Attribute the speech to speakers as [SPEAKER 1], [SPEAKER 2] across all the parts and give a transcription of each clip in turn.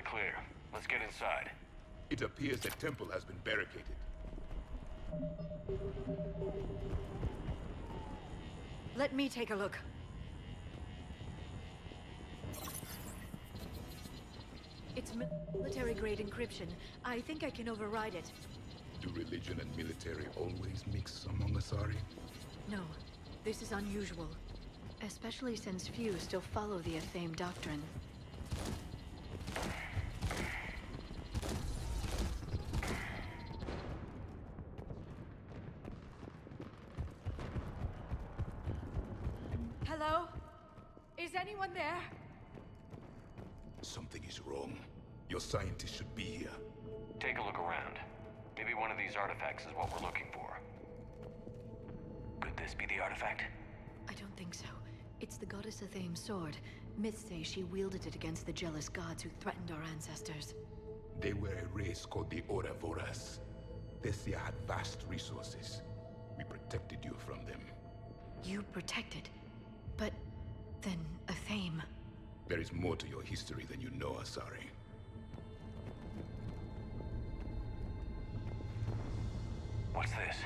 [SPEAKER 1] clear. Let's get inside.
[SPEAKER 2] It appears the temple has been barricaded.
[SPEAKER 3] Let me take a look. It's military-grade encryption. I think I can override it.
[SPEAKER 2] Do religion and military always mix among Asari?
[SPEAKER 3] No, this is unusual. Especially since few still follow the Athame doctrine. Hello? Is anyone there?
[SPEAKER 2] Something is wrong. Your scientists should be here.
[SPEAKER 1] Take a look around. Maybe one of these artifacts is what we're looking for. Could this be the artifact?
[SPEAKER 3] I don't think so. It's the goddess Athame's sword. Myths say she wielded it against the jealous gods who threatened our ancestors.
[SPEAKER 2] They were a race called the Voras. Thessia had vast resources. We protected you from them.
[SPEAKER 3] You protected? But then Athame...
[SPEAKER 2] There is more to your history than you know, Asari.
[SPEAKER 1] What's this?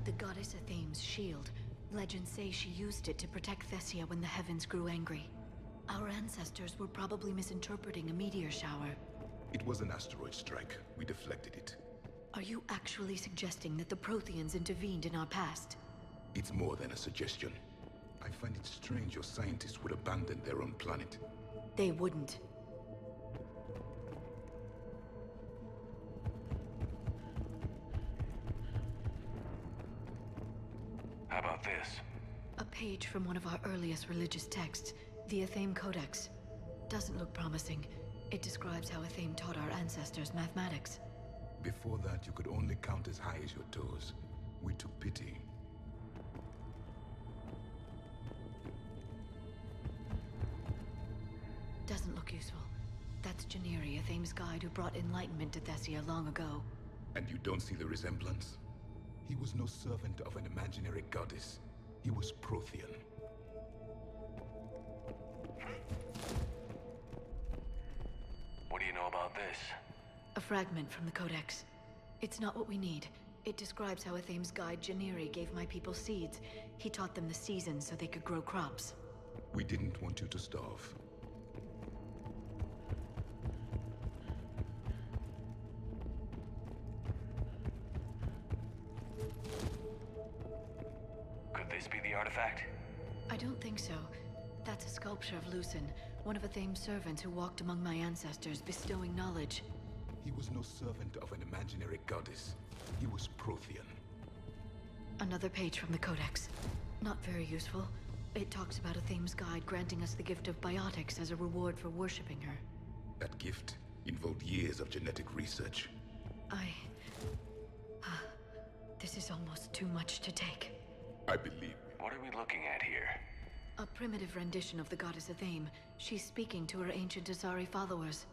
[SPEAKER 3] The goddess Athame's shield. Legends say she used it to protect Thessia when the heavens grew angry. Our ancestors were probably misinterpreting a meteor shower.
[SPEAKER 2] It was an asteroid strike. We deflected it.
[SPEAKER 3] Are you actually suggesting that the Protheans intervened in our past?
[SPEAKER 2] It's more than a suggestion. I find it strange your scientists would abandon their own planet.
[SPEAKER 3] They wouldn't.
[SPEAKER 1] How about this?
[SPEAKER 3] A page from one of our earliest religious texts, the Athame Codex. Doesn't look promising. It describes how Athame taught our ancestors mathematics.
[SPEAKER 2] Before that, you could only count as high as your toes. We took pity.
[SPEAKER 3] Doesn't look useful. That's Janiri, Athame's guide who brought enlightenment to Thessia long ago.
[SPEAKER 2] And you don't see the resemblance? He was no servant of an imaginary goddess. He was Prothean.
[SPEAKER 1] What do you know about this?
[SPEAKER 3] A fragment from the Codex. It's not what we need. It describes how Athame's guide Janiri gave my people seeds. He taught them the seasons so they could grow crops.
[SPEAKER 2] We didn't want you to starve.
[SPEAKER 1] Could this be the artifact?
[SPEAKER 3] I don't think so. That's a sculpture of Lucen, one of Athame's servants who walked among my ancestors, bestowing knowledge.
[SPEAKER 2] He was no servant of an imaginary goddess. He was Prothean.
[SPEAKER 3] Another page from the Codex. Not very useful. It talks about Athame's guide granting us the gift of biotics as a reward for worshipping her.
[SPEAKER 2] That gift involved years of genetic research.
[SPEAKER 3] This is almost too much to take.
[SPEAKER 2] I believe.
[SPEAKER 1] What are we looking at here?
[SPEAKER 3] A primitive rendition of the goddess Athame. She's speaking to her ancient Asari followers.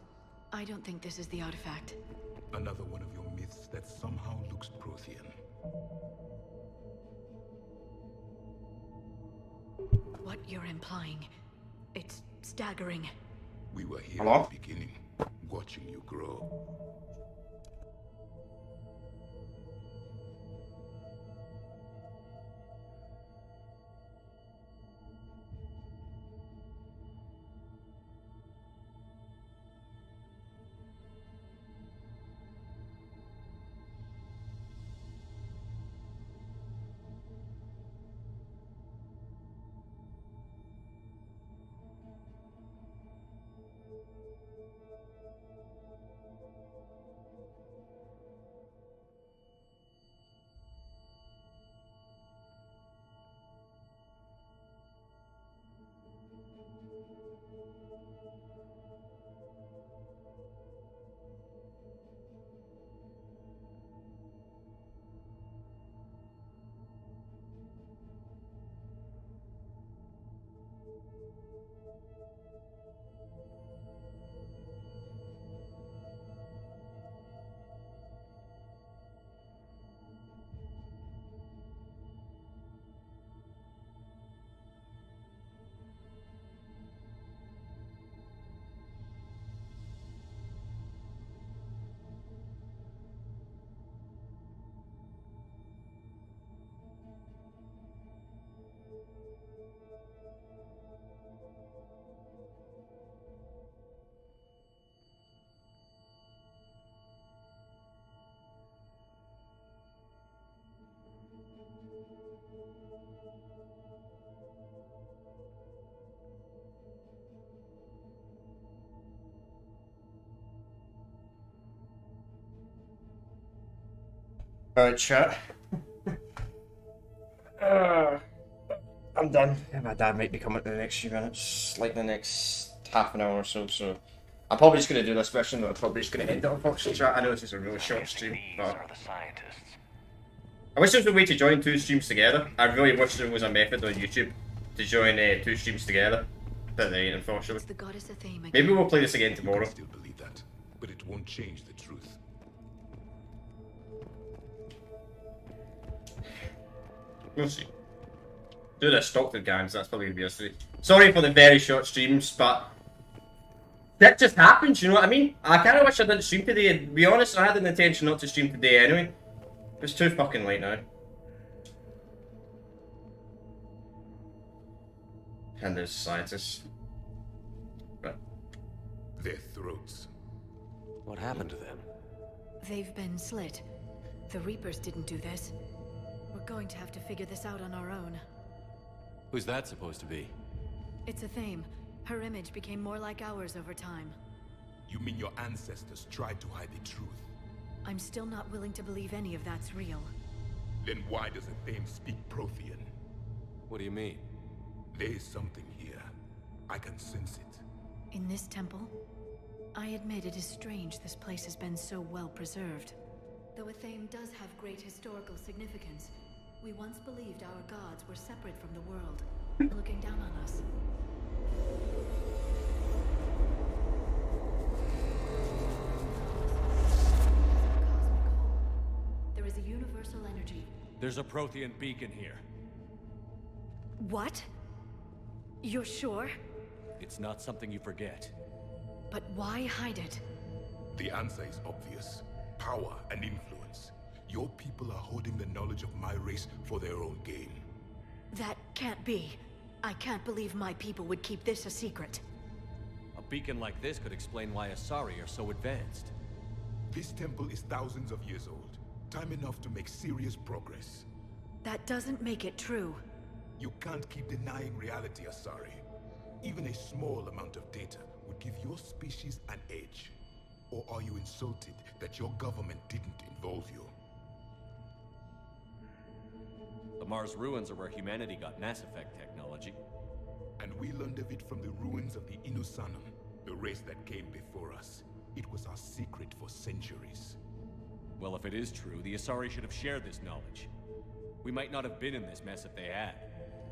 [SPEAKER 3] I don't think this is the artifact.
[SPEAKER 2] Another one of your myths that somehow looks Prothean.
[SPEAKER 3] What you're implying, it's staggering.
[SPEAKER 2] We were here
[SPEAKER 4] Hello?
[SPEAKER 2] at the beginning, watching you grow.
[SPEAKER 4] Alright, chat. I'm done. My dad might be coming in the next few minutes, like the next half an hour or so, so I'm probably just going to do this mission, but I'm probably just going to end it, unfortunately, chat. I know this is a really short stream, but
[SPEAKER 1] These are the scientists.
[SPEAKER 4] I wish there was a way to join two streams together. I really wish there was a method on YouTube to join two streams together, but there ain't, unfortunately.
[SPEAKER 3] It's the goddess Athame again.
[SPEAKER 4] Maybe we'll play this again
[SPEAKER 2] I
[SPEAKER 4] tomorrow.
[SPEAKER 2] still believe that, but it won't change the truth.
[SPEAKER 4] We'll see. Do this Stockton games, that's probably going to be us three. Sorry for the very short streams, but that just happens, you know what I mean? I kind of wish I didn't stream today. To be honest, I had an intention not to stream today anyway. It's too fucking late now. And there's scientists. Right.
[SPEAKER 2] Their throats.
[SPEAKER 1] What happened to them?
[SPEAKER 3] They've been slit. The Reapers didn't do this. We're going to have to figure this out on our own.
[SPEAKER 1] Who's that supposed to be?
[SPEAKER 3] It's Athame. Her image became more like ours over time.
[SPEAKER 2] You mean your ancestors tried to hide the truth?
[SPEAKER 3] I'm still not willing to believe any of that's real.
[SPEAKER 2] Then why does Athame speak Prothean?
[SPEAKER 1] What do you mean?
[SPEAKER 2] There is something here. I can sense it.
[SPEAKER 3] In this temple? I admit it is strange this place has been so well preserved. Though Athame does have great historical significance, we once believed our gods were separate from the world, looking down on us. There is a universal energy.
[SPEAKER 1] There's a Prothean beacon here.
[SPEAKER 3] What? You're sure?
[SPEAKER 1] It's not something you forget.
[SPEAKER 3] But why hide it?
[SPEAKER 2] The answer is obvious. Power and influence. Your people are holding the knowledge of my race for their own gain.
[SPEAKER 3] That can't be. I can't believe my people would keep this a secret.
[SPEAKER 1] A beacon like this could explain why Asari are so advanced.
[SPEAKER 2] This temple is thousands of years old. Time enough to make serious progress.
[SPEAKER 3] That doesn't make it true.
[SPEAKER 2] You can't keep denying reality, Asari. Even a small amount of data would give your species an edge. Or are you insulted that your government didn't involve you?
[SPEAKER 1] The Mars ruins are where humanity got Mass Effect technology.
[SPEAKER 2] And we learned of it from the ruins of the Inusanum, the race that came before us. It was our secret for centuries.
[SPEAKER 1] Well, if it is true, the Asari should have shared this knowledge. We might not have been in this mess if they had.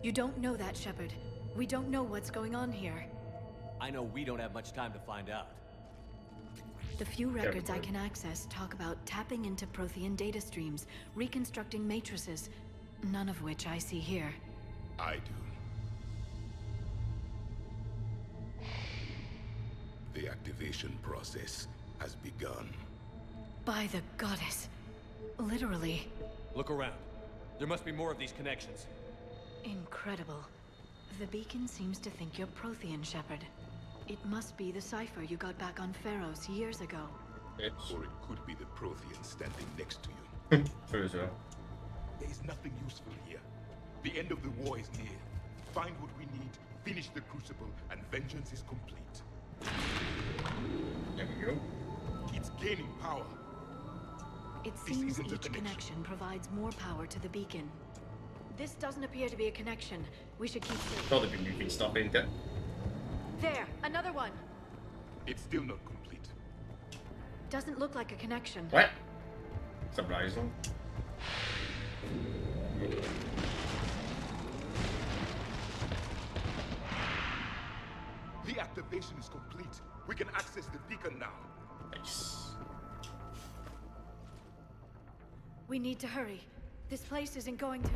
[SPEAKER 3] You don't know that, Shepard. We don't know what's going on here.
[SPEAKER 1] I know we don't have much time to find out.
[SPEAKER 3] The few records I can access talk about tapping into Prothean data streams, reconstructing matrices, none of which I see here.
[SPEAKER 2] I do. The activation process has begun.
[SPEAKER 3] By the goddess. Literally.
[SPEAKER 1] Look around. There must be more of these connections.
[SPEAKER 3] Incredible. The beacon seems to think you're Prothean, Shepard. It must be the cipher you got back on Pharos years ago.
[SPEAKER 2] Or it could be the Prothean standing next to you.
[SPEAKER 4] True as well.
[SPEAKER 2] There is nothing useful here. The end of the war is near. Find what we need, finish the Crucible, and vengeance is complete.
[SPEAKER 4] There we go.
[SPEAKER 2] It's gaining power.
[SPEAKER 3] It
[SPEAKER 2] This
[SPEAKER 3] seems
[SPEAKER 2] isn't a
[SPEAKER 3] each
[SPEAKER 2] connection.
[SPEAKER 3] connection provides more power to the beacon. This doesn't appear to be a connection. We should keep searching.
[SPEAKER 4] Probably been moving stuff, ain't it?
[SPEAKER 3] There, another one.
[SPEAKER 2] It's still not complete.
[SPEAKER 3] Doesn't look like a connection.
[SPEAKER 4] What? Surprising.
[SPEAKER 2] The activation is complete. We can access the beacon now.
[SPEAKER 4] Nice.
[SPEAKER 3] We need to hurry. This place isn't going to...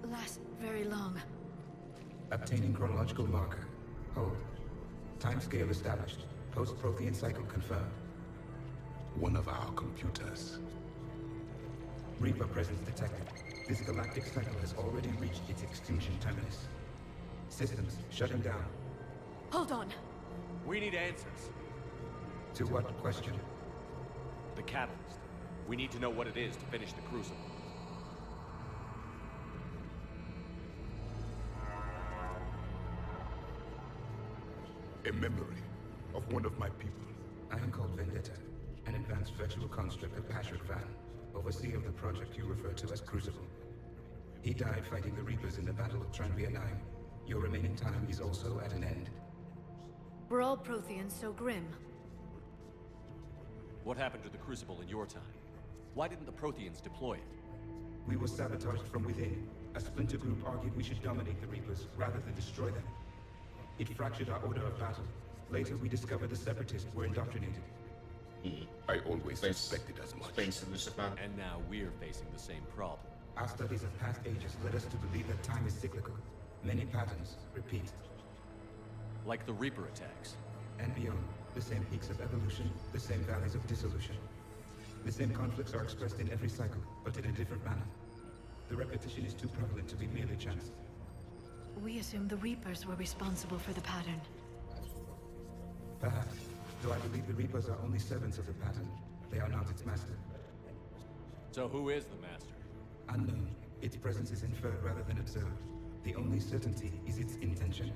[SPEAKER 3] last very long.
[SPEAKER 5] Obtaining chronological marker. Hold. Timescale established. Post-Prothean cycle confirmed.
[SPEAKER 2] One of our computers.
[SPEAKER 5] Reaper presence detected. This galactic cycle has already reached its extinction terminus. Systems shutting down.
[SPEAKER 3] Hold on.
[SPEAKER 1] We need answers.
[SPEAKER 5] To what question?
[SPEAKER 6] The catalyst. We need to know what it is to finish the Crucible.
[SPEAKER 2] A memory of one of my people.
[SPEAKER 5] I am called Vendetta, an advanced virtual construct of Patrick Van, overseer of the project you refer to as Crucible. He died fighting the Reapers in the Battle of Tranvia 9. Your remaining time is also at an end.
[SPEAKER 3] Were all Protheans so grim?
[SPEAKER 6] What happened to the Crucible in your time? Why didn't the Protheans deploy it?
[SPEAKER 5] We were sabotaged from within. A splinter group argued we should dominate the Reapers rather than destroy them. It fractured our order of battle. Later, we discovered the Separatists were indoctrinated.
[SPEAKER 2] I always suspected as much.
[SPEAKER 6] And now we're facing the same problem.
[SPEAKER 5] Our studies of past ages led us to believe that time is cyclical. Many patterns repeat.
[SPEAKER 6] Like the Reaper attacks.
[SPEAKER 5] And beyond, the same peaks of evolution, the same valleys of dissolution. The same conflicts are expressed in every cycle, but in a different manner. The repetition is too prevalent to be merely chance.
[SPEAKER 3] We assumed the Reapers were responsible for the pattern.
[SPEAKER 5] Perhaps, though I believe the Reapers are only servants of the pattern. They are not its master.
[SPEAKER 6] So who is the Master?
[SPEAKER 5] Unknown. Its presence is inferred rather than observed. The only certainty is its intention.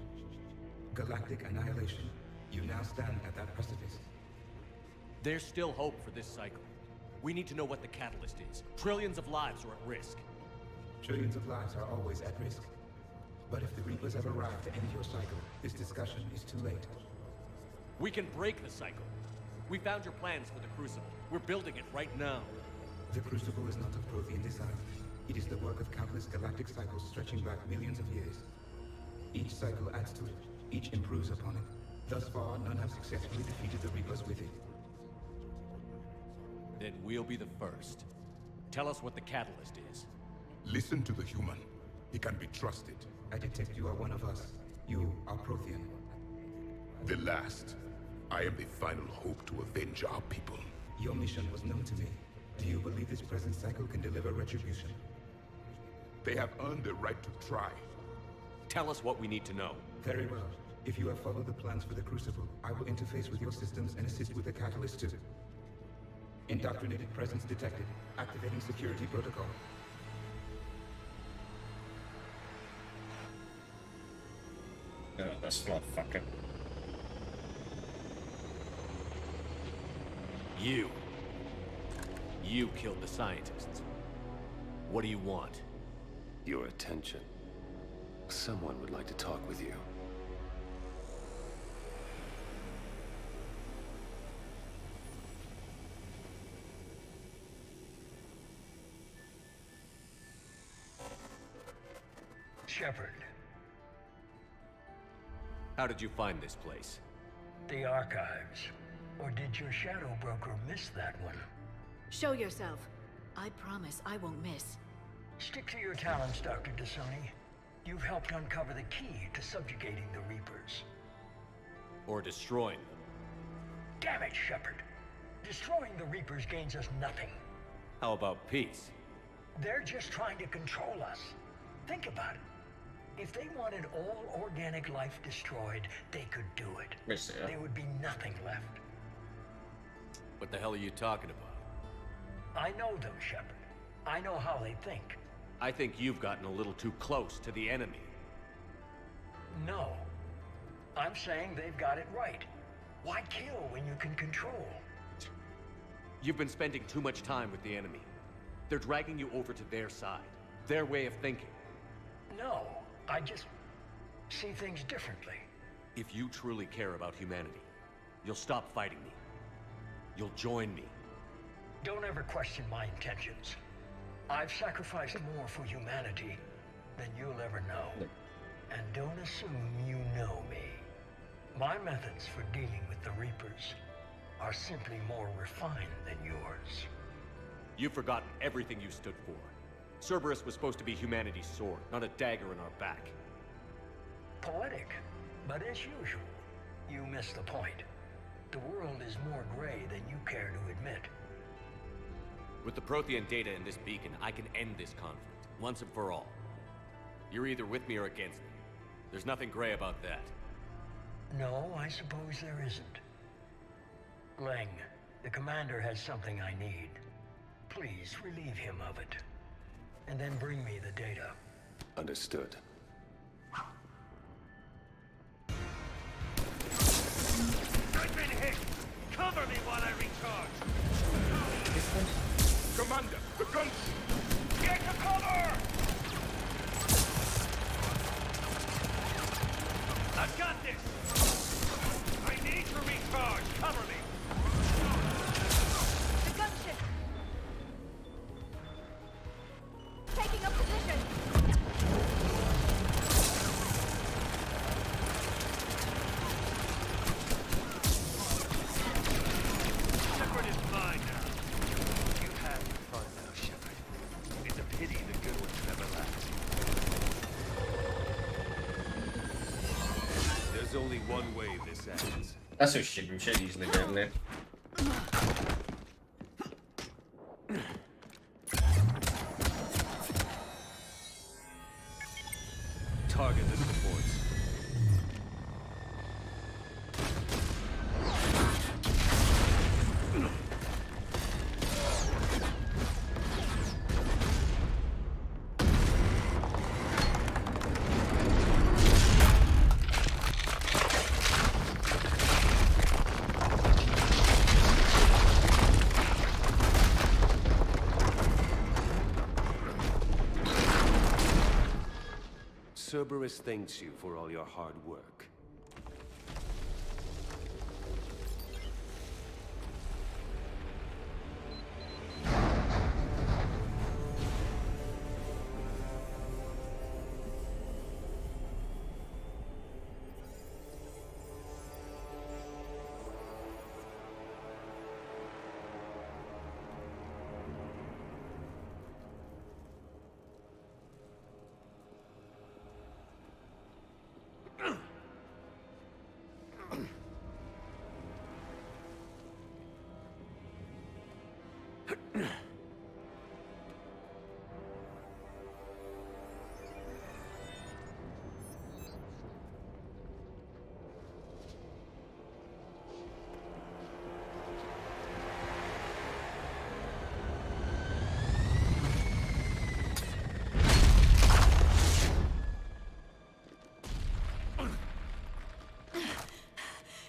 [SPEAKER 5] Galactic annihilation. You now stand at that precipice.
[SPEAKER 6] There's still hope for this cycle. We need to know what the catalyst is. Trillions of lives are at risk.
[SPEAKER 5] Trillions of lives are always at risk. But if the Reapers have arrived to end your cycle, this discussion is too late.
[SPEAKER 6] We can break the cycle. We found your plans for the Crucible. We're building it right now.
[SPEAKER 5] The Crucible is not of Prothean design. It is the work of countless galactic cycles stretching back millions of years. Each cycle adds to it. Each improves upon it. Thus far, none have successfully defeated the Reapers with it.
[SPEAKER 6] Then we'll be the first. Tell us what the catalyst is.
[SPEAKER 2] Listen to the human. He can be trusted.
[SPEAKER 5] I detect you are one of us. You are Prothean.
[SPEAKER 2] The last. I am the final hope to avenge our people.
[SPEAKER 5] Your mission was known to me. Do you believe this present cycle can deliver retribution?
[SPEAKER 2] They have earned the right to try.
[SPEAKER 6] Tell us what we need to know.
[SPEAKER 5] Very well. If you have followed the plans for the Crucible, I will interface with your systems and assist with the catalyst too. Indoctrinated presence detected. Activating security protocol.
[SPEAKER 4] Oh, this motherfucker.
[SPEAKER 6] You killed the scientists. What do you want?
[SPEAKER 7] Your attention. Someone would like to talk with you.
[SPEAKER 8] Shepard,
[SPEAKER 6] How did you find this place?
[SPEAKER 8] the archives. Or did your shadow broker miss that one?
[SPEAKER 3] Show yourself. I promise I won't miss.
[SPEAKER 8] Stick to your talents, Dr. Dasani. You've helped uncover the key to subjugating the Reapers.
[SPEAKER 6] Or destroying them?
[SPEAKER 8] Damn it, Shepard. Destroying the Reapers gains us nothing.
[SPEAKER 6] How about peace?
[SPEAKER 8] They're just trying to control us. Think about it. If they wanted all organic life destroyed, they could do it.
[SPEAKER 4] Yes, yeah.
[SPEAKER 8] There would be nothing left.
[SPEAKER 6] What the hell are you talking about?
[SPEAKER 8] I know them, Shepard. I know how they think.
[SPEAKER 6] I think you've gotten a little too close to the enemy.
[SPEAKER 8] No. I'm saying they've got it right. Why kill when you can control?
[SPEAKER 6] You've been spending too much time with the enemy. They're dragging you over to their side. Their way of thinking.
[SPEAKER 8] No, I just see things differently.
[SPEAKER 6] If you truly care about humanity, you'll stop fighting me. You'll join me.
[SPEAKER 8] Don't ever question my intentions. I've sacrificed more for humanity than you'll ever know. And don't assume you know me. My methods for dealing with the Reapers are simply more refined than yours.
[SPEAKER 6] You've forgotten everything you stood for. Cerberus was supposed to be humanity's sword, not a dagger in our back.
[SPEAKER 8] Poetic, but as usual, you miss the point. The world is more gray than you care to admit.
[SPEAKER 6] With the Prothean data in this beacon, I can end this conflict, once and for all. You're either with me or against me. There's nothing gray about that.
[SPEAKER 8] No, I suppose there isn't. Leng, The commander has something I need. Please relieve him of it. And then bring me the data.
[SPEAKER 7] Understood.
[SPEAKER 8] I've been hit! Cover me while I recharge!
[SPEAKER 2] Commander, the guns!
[SPEAKER 8] Get to cover! I've got this! I need to recharge! Cover me!
[SPEAKER 9] The gunship! Taking up position!
[SPEAKER 8] Shepard is mine now. You have your fun now, Shepard. It's a pity the good ones never last.
[SPEAKER 7] There's only one way this ends.
[SPEAKER 4] That's so shit. We should easily get in there.
[SPEAKER 7] Target the supports. Cerberus thanks you for all your hard work.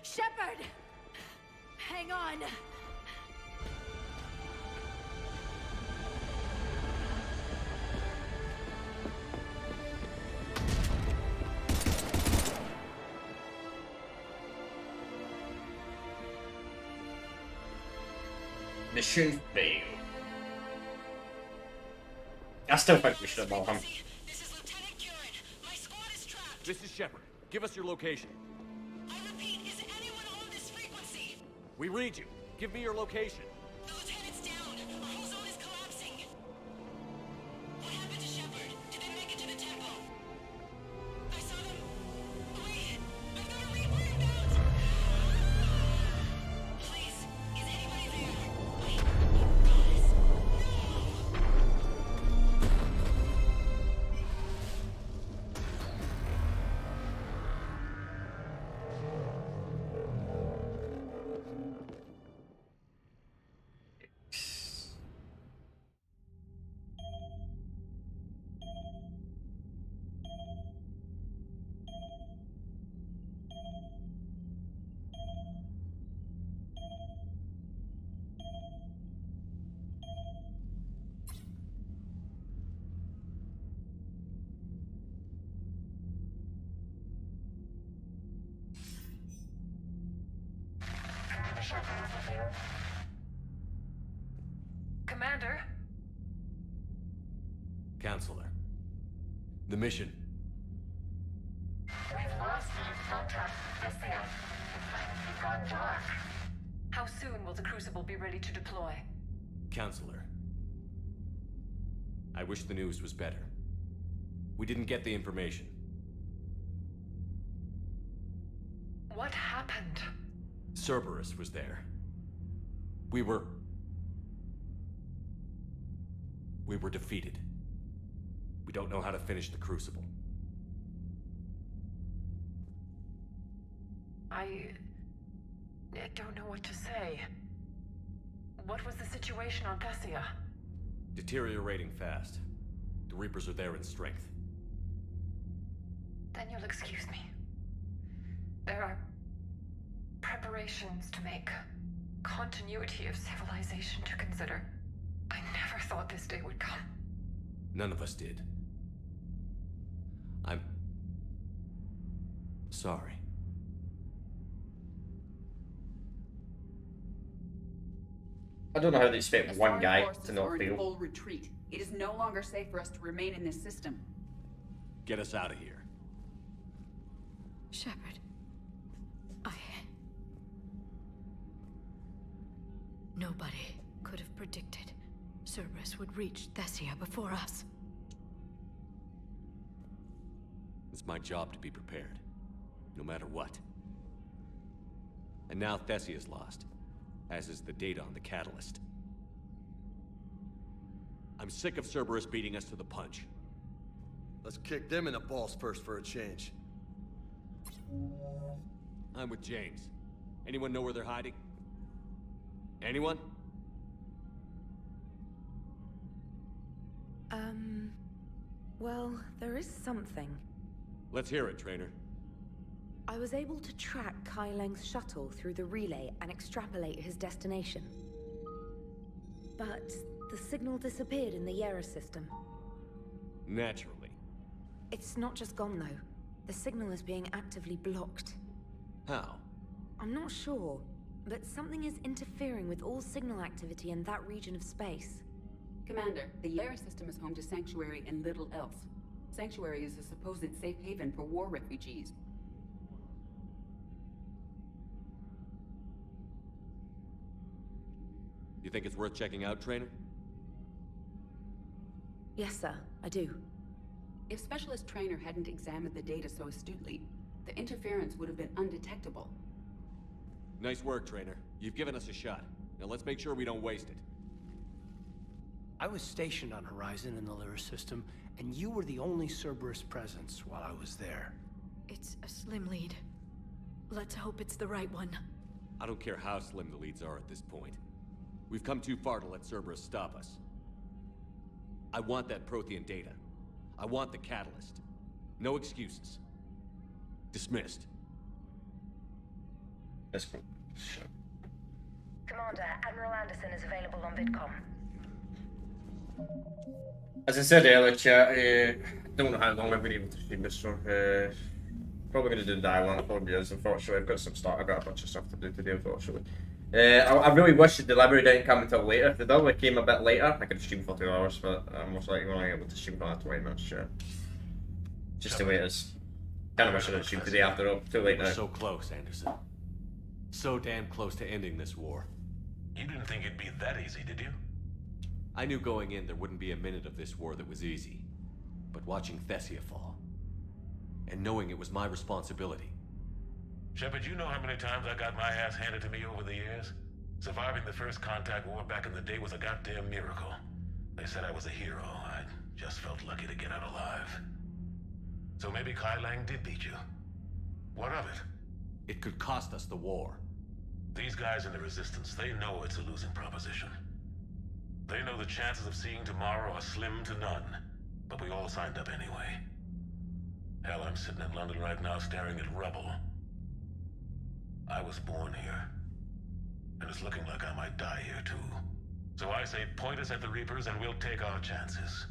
[SPEAKER 9] Shepard! Hang on!
[SPEAKER 4] Mission failed. I still think we should have bought him.
[SPEAKER 10] This is Lieutenant Curran. My squad is trapped.
[SPEAKER 6] This is Shepard. Give us your location.
[SPEAKER 10] I repeat, is anyone on this frequency?
[SPEAKER 6] We read you. Give me your location.
[SPEAKER 10] The lieutenant's down. Our whole zone is collapsing. What happened to Shepard? Did they make it to the temple? I saw them. Wait, I've got a Reaper inbound. Please, is anybody there? Wait, guys, no!
[SPEAKER 9] Commander?
[SPEAKER 6] Counselor. The mission.
[SPEAKER 11] We've lost contact with the It's gone dark.
[SPEAKER 9] How soon will the Crucible be ready to deploy?
[SPEAKER 6] Counselor. I wish the news was better. We didn't get the information.
[SPEAKER 9] What happened?
[SPEAKER 6] Cerberus was there. We were defeated. We don't know how to finish the Crucible.
[SPEAKER 9] I don't know what to say. What was the situation on Thessia?
[SPEAKER 6] Deteriorating fast. The Reapers are there in strength.
[SPEAKER 9] Then you'll excuse me. There are preparations to make, continuity of civilization to consider. I never thought this day would come.
[SPEAKER 6] None of us did. I'm sorry.
[SPEAKER 4] I don't know how they expect
[SPEAKER 12] As
[SPEAKER 4] one
[SPEAKER 12] foreign
[SPEAKER 4] guy
[SPEAKER 12] forces
[SPEAKER 4] to not
[SPEAKER 12] are in
[SPEAKER 4] fail.
[SPEAKER 12] full retreat. It is no longer safe for us to remain in this system.
[SPEAKER 6] Get us out of here.
[SPEAKER 3] Shepard. Nobody could have predicted Cerberus would reach Thessia before us.
[SPEAKER 6] It's my job to be prepared, no matter what. And now Thessia's lost, as is the data on the catalyst. I'm sick of Cerberus beating us to the punch.
[SPEAKER 13] Let's kick them in the balls first for a change.
[SPEAKER 6] I'm with James. Anyone know where they're hiding? Anyone?
[SPEAKER 14] Well, there is something.
[SPEAKER 6] Let's hear it, Trainer.
[SPEAKER 14] I was able to track Kai Leng's shuttle through the relay and extrapolate his destination. But the signal disappeared in the Yera system.
[SPEAKER 6] Naturally.
[SPEAKER 14] It's not just gone, though. The signal is being actively blocked.
[SPEAKER 6] How?
[SPEAKER 14] I'm not sure, but something is interfering with all signal activity in that region of space.
[SPEAKER 12] Commander, the Yera system is home to Sanctuary and little else. Sanctuary is a supposed safe haven for war refugees.
[SPEAKER 6] You think it's worth checking out, Trainer?
[SPEAKER 14] Yes, sir, I do.
[SPEAKER 12] If Specialist Trainer hadn't examined the data so astutely, the interference would have been undetectable.
[SPEAKER 6] Nice work, Trainer. You've given us a shot. Now let's make sure we don't waste it.
[SPEAKER 15] I was stationed on Horizon in the Lyra system, and you were the only Cerberus presence while I was there.
[SPEAKER 3] It's a slim lead. Let's hope it's the right one.
[SPEAKER 6] I don't care how slim the leads are at this point. We've come too far to let Cerberus stop us. I want that Prothean data. I want the catalyst. No excuses. Dismissed.
[SPEAKER 4] Let's go.
[SPEAKER 11] Commander, Admiral Anderson is available on VidCom.
[SPEAKER 4] As I said earlier, chat, I don't know how long I've been able to stream this, so probably going to do die one, probably is, unfortunately. I've got a bunch of stuff to do today, unfortunately. I really wish the delivery didn't come until later. If the delivery came a bit later, I could have streamed for 2 hours, but I'm most likely only able to stream for another 20 minutes, sure. Just the way it is. Kind of wish I didn't stream today after all. Too late now.
[SPEAKER 6] We're so close, Anderson. So damn close to ending this war.
[SPEAKER 16] You didn't think it'd be that easy, did you?
[SPEAKER 6] I knew going in there wouldn't be a minute of this war that was easy. But watching Thessia fall, and knowing it was my responsibility.
[SPEAKER 16] Shepard, you know how many times I got my ass handed to me over the years? Surviving the first contact war back in the day was a goddamn miracle. They said I was a hero. I just felt lucky to get out alive. So maybe Kai Lang did beat you. What of it?
[SPEAKER 6] It could cost us the war.
[SPEAKER 16] These guys in the Resistance, they know it's a losing proposition. They know the chances of seeing tomorrow are slim to none. But we all signed up anyway. Hell, I'm sitting in London right now staring at rubble. I was born here. And it's looking like I might die here too. So I say point us at the Reapers and we'll take our chances.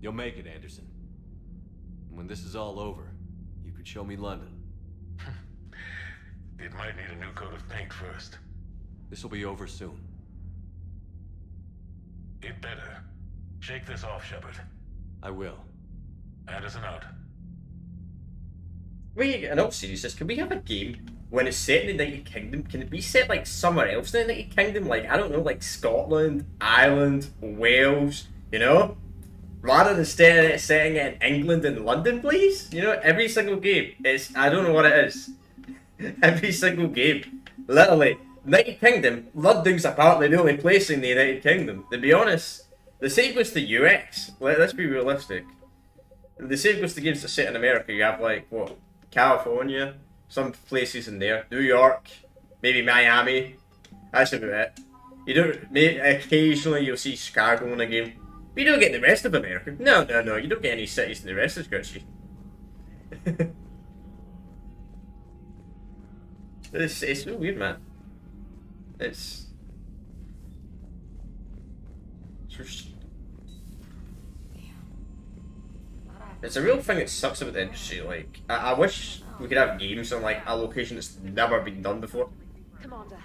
[SPEAKER 6] You'll make it, Anderson. And when this is all over, you could show me London.
[SPEAKER 16] It might need a new coat of paint first.
[SPEAKER 6] This will be over soon.
[SPEAKER 16] It better. Shake this off, Shepard.
[SPEAKER 6] I will.
[SPEAKER 16] Anderson out.
[SPEAKER 4] Wait, in all seriousness, can we have a game when it's set in the United Kingdom? Can it be set like somewhere else in the United Kingdom? Like, I don't know, like Scotland, Ireland, Wales, you know? Rather than setting it in England and London, please? You know, every single game, I don't know what it is. Every single game. Literally. United Kingdom, London's apparently the only place in the United Kingdom. To be honest, the same goes to US. Let's be realistic. The same goes to games that set in America. You have like, what, California, some places in there, New York, maybe Miami. That's about it. You don't. Occasionally you'll see Chicago in a game, but you don't get the rest of America. No, no, no. You don't get any cities in the rest of the country. It's so weird, man. It's a real thing that sucks about the industry. Like, I wish we could have games on like a location that's never been done before.
[SPEAKER 14] Commander,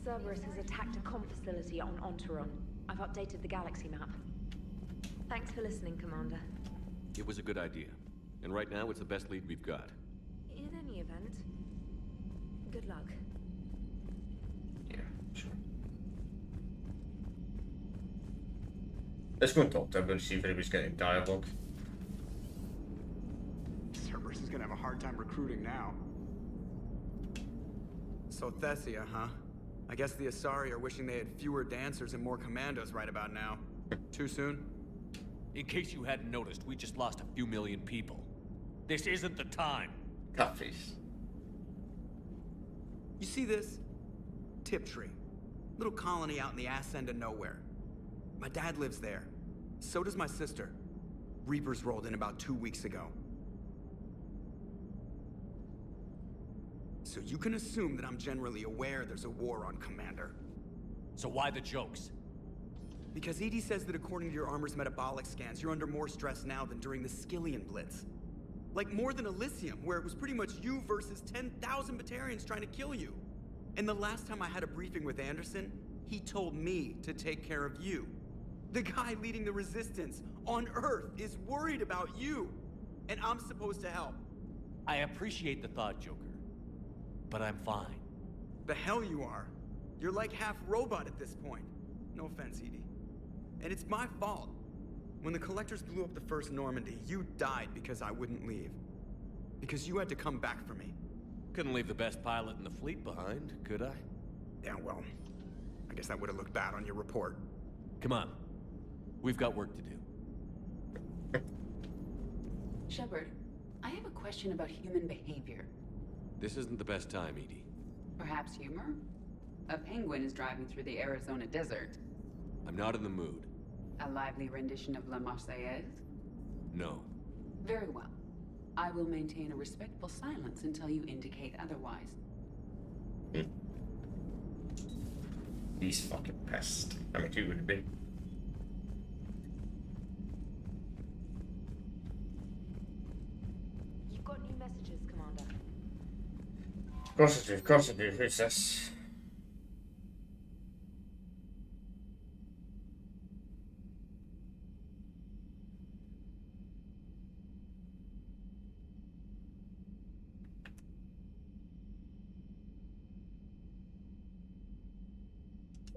[SPEAKER 14] Cerberus has attacked a comm facility on Ontaron. I've updated the galaxy map. Thanks for listening, Commander.
[SPEAKER 6] It was a good idea. And right now, it's the best lead we've got.
[SPEAKER 14] In any event, good luck.
[SPEAKER 4] Yeah, sure. Let's go and talk to everyone, see if anybody's getting dialogue.
[SPEAKER 17] Cerberus is gonna have a hard time recruiting now. So Thessia, huh? I guess the Asari are wishing they had fewer dancers and more commandos right about now. Too soon?
[SPEAKER 6] In case you hadn't noticed, we just lost a few million people. This isn't the time.
[SPEAKER 4] Cut face.
[SPEAKER 17] You see this? Tiptree. Little colony out in the ass end of nowhere. My dad lives there. So does my sister. Reapers rolled in about 2 weeks ago. So you can assume that I'm generally aware there's a war on, Commander.
[SPEAKER 6] So why the jokes?
[SPEAKER 17] Because EDI says that according to your armor's metabolic scans, you're under more stress now than during the Skillian Blitz. Like more than Elysium, where it was pretty much you versus 10,000 Batarians trying to kill you. And the last time I had a briefing with Anderson, he told me to take care of you. The guy leading the resistance on Earth is worried about you. And I'm supposed to help.
[SPEAKER 6] I appreciate the thought, Joker. But I'm fine.
[SPEAKER 17] The hell you are. You're like half robot at this point. No offense, EDI. And it's my fault. When the Collectors blew up the first Normandy, you died because I wouldn't leave. Because you had to come back for me.
[SPEAKER 6] Couldn't leave the best pilot in the fleet behind, could I?
[SPEAKER 17] Yeah, well, I guess that would have looked bad on your report.
[SPEAKER 6] Come on. We've got work to do.
[SPEAKER 12] Shepard, I have a question about human behavior.
[SPEAKER 6] This isn't the best time, EDI.
[SPEAKER 12] Perhaps humor? A penguin is driving through the Arizona desert.
[SPEAKER 6] I'm not in the mood.
[SPEAKER 12] A lively rendition of La Marseillaise?
[SPEAKER 6] No.
[SPEAKER 12] Very well. I will maintain a respectful silence until you indicate otherwise.
[SPEAKER 4] He's fucking pissed. I mean, who would have been?
[SPEAKER 14] You've got new messages, Commander.
[SPEAKER 4] Of course I do, of course I do. Who's this?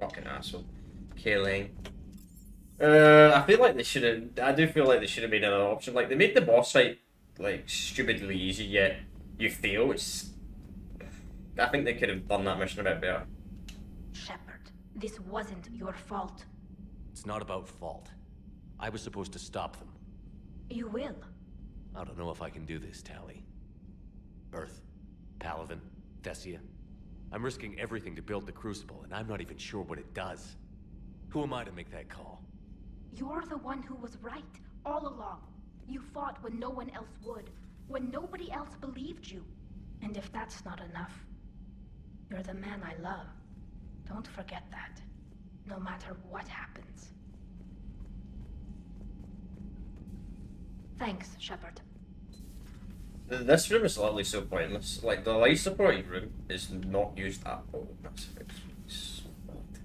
[SPEAKER 4] Fucking asshole. Killing. I feel like they should have. I do feel like they should have made another option. Like they made the boss fight like stupidly easy, yet you fail. It's. I think they could have done that mission a bit better.
[SPEAKER 18] Shepard, this wasn't your fault.
[SPEAKER 6] It's not about fault. I was supposed to stop them.
[SPEAKER 18] You will.
[SPEAKER 6] I don't know if I can do this, Tali. Earth, Paladin, Thessia. I'm risking everything to build the Crucible, and I'm not even sure what it does. Who am I to make that call?
[SPEAKER 18] You're the one who was right, all along. You fought when no one else would, when nobody else believed you. And if that's not enough, you're the man I love. Don't forget that, no matter what happens. Thanks, Shepard.
[SPEAKER 4] This room is literally so pointless. Like, the life supported room is not used at all. That's so odd.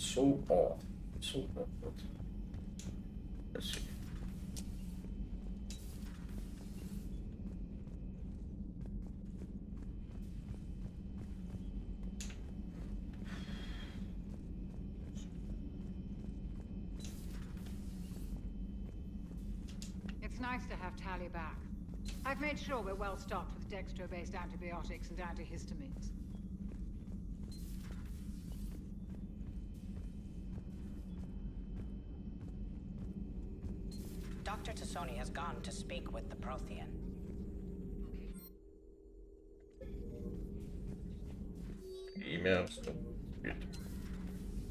[SPEAKER 4] So odd. So odd. Let's see.
[SPEAKER 19] It's nice to have Tali back. I've made sure we're well stocked with dextro-based antibiotics and antihistamines.
[SPEAKER 20] Dr. Tassoni has gone to speak with the Prothean.
[SPEAKER 4] Emails. Good.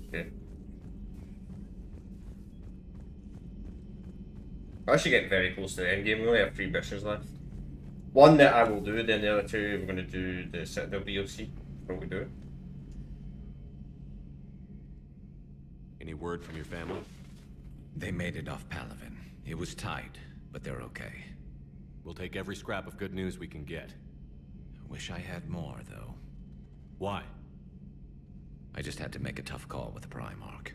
[SPEAKER 4] Okay. I should get very close to the end game. We only have 3 missions left. One that I will do, then the other 2 we're going to do the Citadel DLC. What we do.
[SPEAKER 6] Any word from your family?
[SPEAKER 21] They made it off Palaven. It was tight, but they're okay.
[SPEAKER 6] We'll take every scrap of good news we can get.
[SPEAKER 21] Wish I had more, though.
[SPEAKER 6] Why?
[SPEAKER 21] I just had to make a tough call with the Primarch.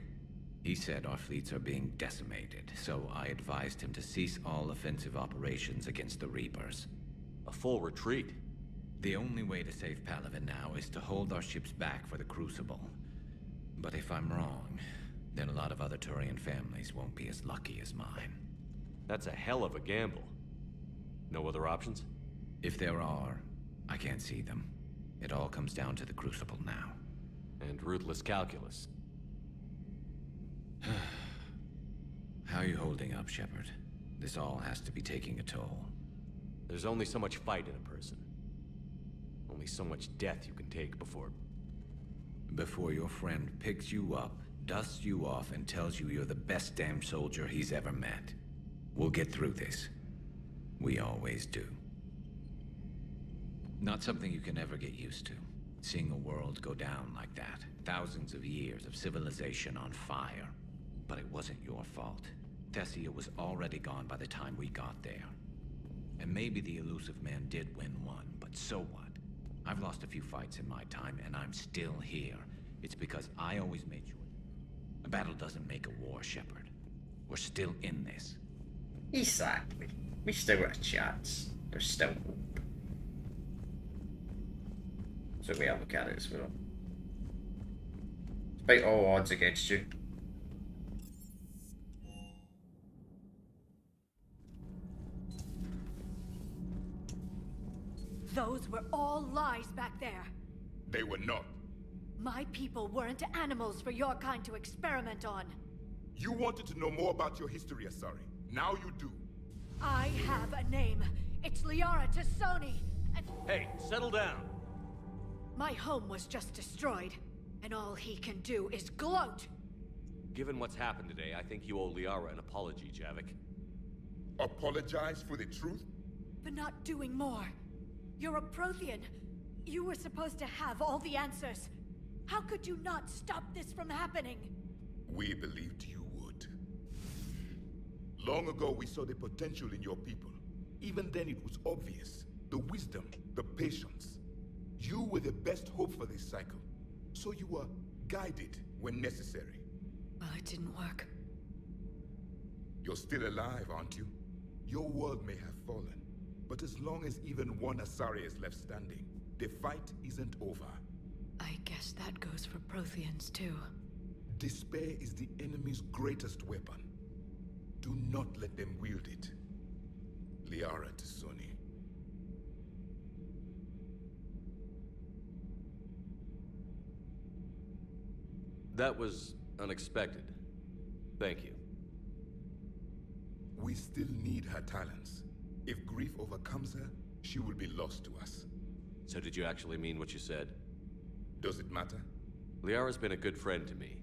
[SPEAKER 21] He said our fleets are being decimated, so I advised him to cease all offensive operations against the Reapers.
[SPEAKER 6] A full retreat?
[SPEAKER 21] The only way to save Palaven now is to hold our ships back for the Crucible. But if I'm wrong, then a lot of other Turian families won't be as lucky as mine.
[SPEAKER 6] That's a hell of a gamble. No other options?
[SPEAKER 21] If there are, I can't see them. It all comes down to the Crucible now.
[SPEAKER 6] And ruthless calculus.
[SPEAKER 21] How are you holding up, Shepard? This all has to be taking a toll.
[SPEAKER 6] There's only so much fight in a person. Only so much death you can take before...
[SPEAKER 21] Before your friend picks you up, dusts you off, and tells you you're the best damn soldier he's ever met. We'll get through this. We always do. Not something you can ever get used to. Seeing a world go down like that. Thousands of years of civilization on fire. But it wasn't your fault. Thessia was already gone by the time we got there. And maybe the elusive man did win one, but so what? I've lost a few fights in my time, and I'm still here. It's because I always made sure. A battle doesn't make a war, Shepard. We're still in this.
[SPEAKER 4] Exactly. We still got a chance. There's still hope. So we have a look at it as well. Despite all odds against you.
[SPEAKER 22] Those were all lies back there.
[SPEAKER 2] They were not.
[SPEAKER 22] My people weren't animals for your kind to experiment on.
[SPEAKER 2] You wanted to know more about your history, Asari. Now you do.
[SPEAKER 22] I have a name. It's Liara Tassoni, and...
[SPEAKER 6] Hey, settle down.
[SPEAKER 22] My home was just destroyed, and all he can do is gloat.
[SPEAKER 6] Given what's happened today, I think you owe Liara an apology, Javik.
[SPEAKER 2] Apologize for the truth?
[SPEAKER 22] For not doing more. You're a Prothean. You were supposed to have all the answers. How could you not stop this from happening?
[SPEAKER 2] We believed you would. Long ago, we saw the potential in your people. Even then, it was obvious. The wisdom, the patience. You were the best hope for this cycle. So you were guided when necessary.
[SPEAKER 22] Well, it didn't work.
[SPEAKER 2] You're still alive, aren't you? Your world may have fallen. But as long as even one Asari is left standing, the fight isn't over.
[SPEAKER 3] I guess that goes for Protheans, too.
[SPEAKER 2] Despair is the enemy's greatest weapon. Do not let them wield it. Liara Tassoni.
[SPEAKER 6] That was unexpected. Thank you.
[SPEAKER 2] We still need her talents. If grief overcomes her, she will be lost to us.
[SPEAKER 6] So did you actually mean what you said?
[SPEAKER 2] Does it matter?
[SPEAKER 6] Liara's been a good friend to me.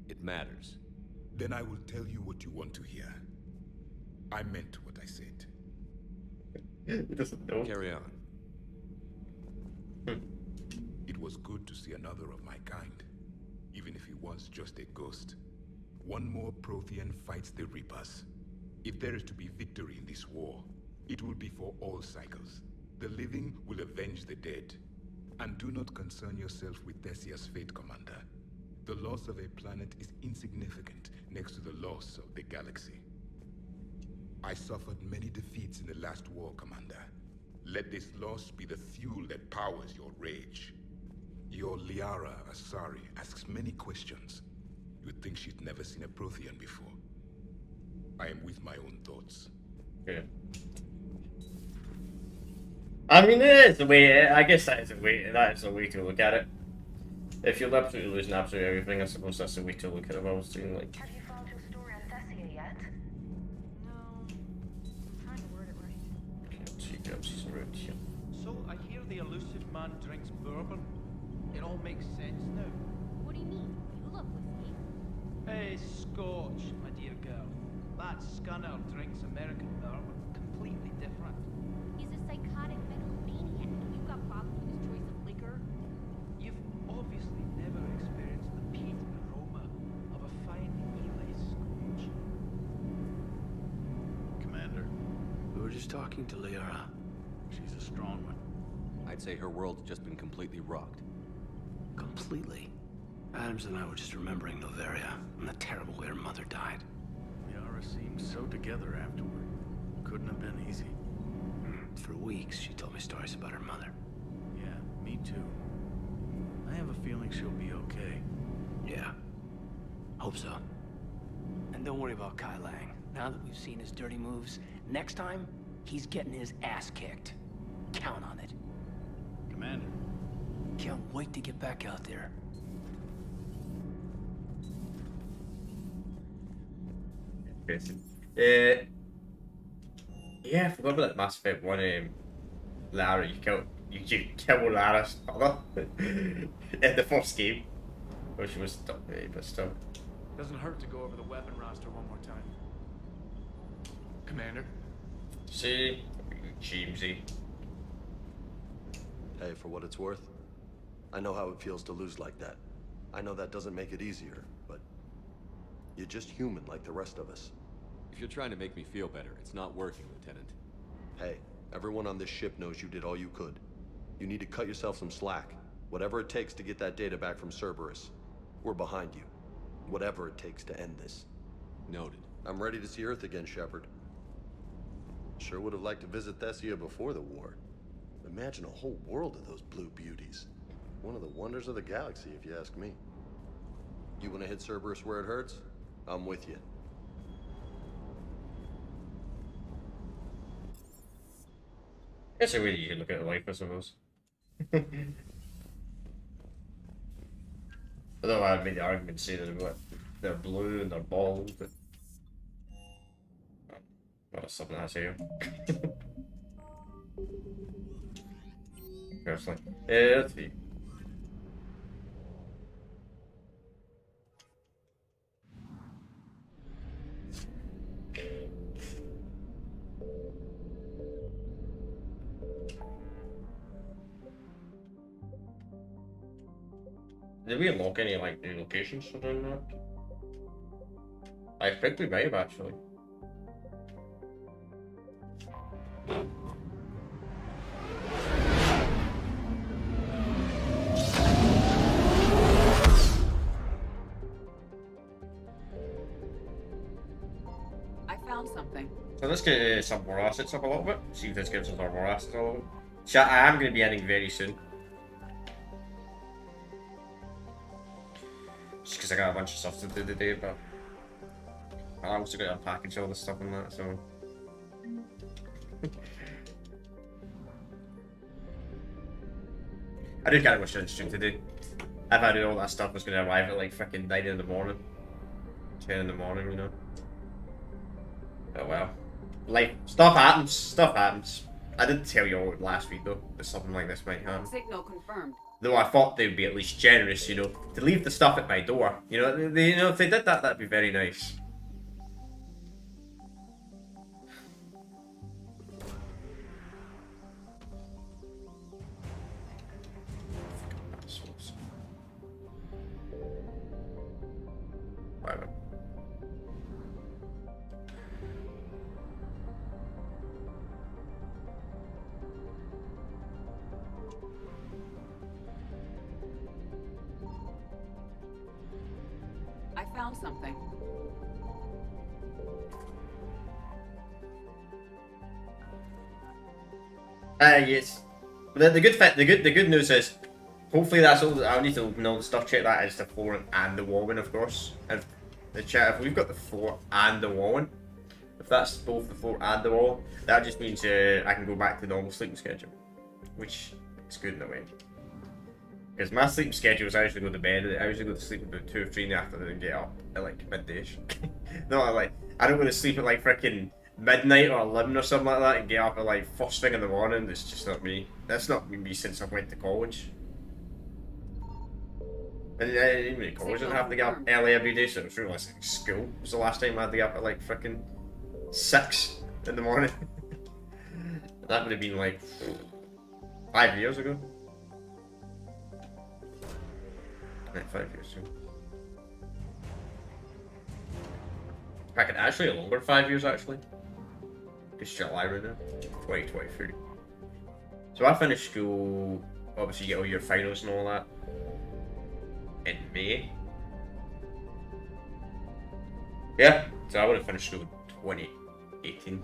[SPEAKER 6] It matters.
[SPEAKER 2] Then I will tell you what you want to hear. I meant what I said.
[SPEAKER 4] He doesn't know.
[SPEAKER 6] Carry on.
[SPEAKER 2] It was good to see another of my kind, even if he was just a ghost. One more Prothean fights the Reapers. If there is to be victory in this war, it will be for all cycles. The living will avenge the dead. And do not concern yourself with Thessia's fate, Commander. The loss of a planet is insignificant next to the loss of the galaxy. I suffered many defeats in the last war, Commander. Let this loss be the fuel that powers your rage. Your Liara Asari asks many questions. You'd think she'd never seen a Prothean before. I am with my own thoughts.
[SPEAKER 4] Okay. I mean, it is a way. I guess that is a way. That is a way to look at it. If you're absolutely losing absolutely everything, I suppose that's a way to look at it. I was saying, like.
[SPEAKER 11] Have you found your story on Thessia yet?
[SPEAKER 19] No. I'm trying to word it right.
[SPEAKER 4] Okay, so you grab she's around here.
[SPEAKER 23] So I hear the elusive man drinks bourbon. It all makes sense now.
[SPEAKER 1] Ilay Scorch, my dear girl. That scunner drinks American beer were completely different.
[SPEAKER 18] He's a psychotic megalomaniac. You got bothered with his choice of liquor?
[SPEAKER 1] You've obviously never experienced the peat aroma of a fine Ilay Scorch.
[SPEAKER 15] Commander, we were just talking to Liara. She's a strong one.
[SPEAKER 6] I'd say her world's just been completely rocked.
[SPEAKER 15] Completely. Adams and I were just remembering Noveria and the terrible way her mother died. Liara seemed so together afterward. Couldn't have been easy. For weeks, she told me stories about her mother. Yeah, me too. I have a feeling she'll be okay. Yeah. Hope so.
[SPEAKER 5] And don't worry about Kai Lang. Now that we've seen his dirty moves, next time, he's getting his ass kicked. Count on it.
[SPEAKER 15] Commander.
[SPEAKER 5] Can't wait to get back out there.
[SPEAKER 4] Yeah, I forgot about that Mass Effect 1. Lara, you kill Lara's father in the first game. Well, she was stuck there, but still.
[SPEAKER 23] Doesn't hurt to go over the weapon roster one more time. Commander?
[SPEAKER 4] See? Jamesy.
[SPEAKER 13] Hey, for what it's worth, I know how it feels to lose like that. I know that doesn't make it easier, but you're just human like the rest of us.
[SPEAKER 6] If you're trying to make me feel better, it's not working, Lieutenant.
[SPEAKER 13] Hey, everyone on this ship knows you did all you could. You need to cut yourself some slack. Whatever it takes to get that data back from Cerberus. We're behind you. Whatever it takes to end this.
[SPEAKER 6] Noted.
[SPEAKER 13] I'm ready to see Earth again, Shepard. Sure would have liked to visit Thessia before the war. Imagine a whole world of those blue beauties. One of the wonders of the galaxy, if you ask me. You want to hit Cerberus where it hurts? I'm with you.
[SPEAKER 4] That's a way you should look at life, I suppose. Although I made the argument to say that they're blue and they're bald, but well, that's something I say. Personally, let's see. Did we unlock any like new locations for doing that? I think we may have actually.
[SPEAKER 12] I found something.
[SPEAKER 4] So let's get some more assets up a little bit. See if this gives us more assets a little bit. Chat, I am going to be ending very soon. Just because I got a bunch of stuff to do today, but I also got to unpackage all this stuff and that, so. I do kind of wish I didn't stream today. I thought all that stuff was going to arrive at like freaking 9 in the morning. 10 in the morning, you know. Oh well. Like, stuff happens. Stuff happens. I didn't tell you all last week though that something like this might happen.
[SPEAKER 12] Signal confirmed.
[SPEAKER 4] Though I thought they'd be at least generous, you know, to leave the stuff at my door. You know, if they did that, that'd be very nice. Whatever.
[SPEAKER 12] I found something.
[SPEAKER 4] Yes. The good news is, hopefully that's all. I need to open all the stuff. Check that is the floor and the wall, of course. And the chat, if we've got the floor and the wall, if that's both the floor and the wall, that just means I can go back to normal sleeping schedule, which is good in a way. Because my sleeping schedule is I usually go to bed. I usually go to sleep about 2 or 3 in the afternoon and get up at like midday-ish. No, like I don't go to sleep at like freaking midnight or 11 or something like that and get up at like first thing in the morning. It's just not me. That's not me since I went to college. And even in college, I didn't have to get up early every day, so it was really like school was the last time I had to get up at like freaking 6 in the morning. That would have been like 5 years ago. Right, 5 years ago. I could actually longer 5 years actually. It's July right now. 2023. So I finished school, obviously you get all your finals and all that in May. Yeah, so I would have finished school in 2018.